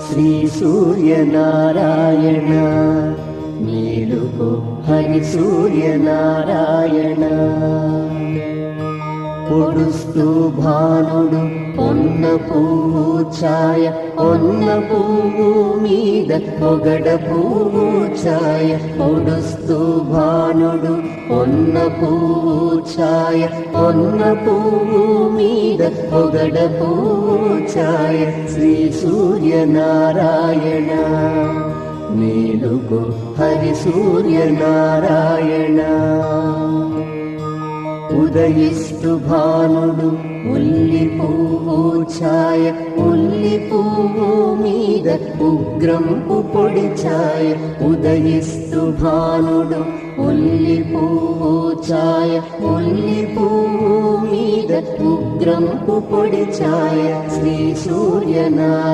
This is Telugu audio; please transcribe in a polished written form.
శ్రీ సూర్యనారాయణ మేలుకో హరి సూర్యనారాయణ. పొడుస్తూ భానుడు పొన్న పువ్వు ఛాయ, పొన్న పువ్వు మీద పొగడ పువ్వు ఛాయ. పొడుస్తూ భానుడు పొన్న పువ్వు ఛాయ, పొన్న పువ్వు మీద పొగడ పువ్వు ఛాయ. శ్రీ సూర్యనారాయణ మేలుకో హరి సూర్యనారాయణ. ఉదయిస్తు భానుడు ఉల్లి పువ్వు ఛాయ, ఉల్లి పువ్వు మీద ఉగ్రంపు పొడి ఛాయ. ఉదయిస్తు భానుడు ఉల్లి పువ్వు ఛాయ, ఉల్లి పువ్వు మీద ఉగ్రంపు పొడి ఛాయ. శ్రీ సూర్యనారాయణ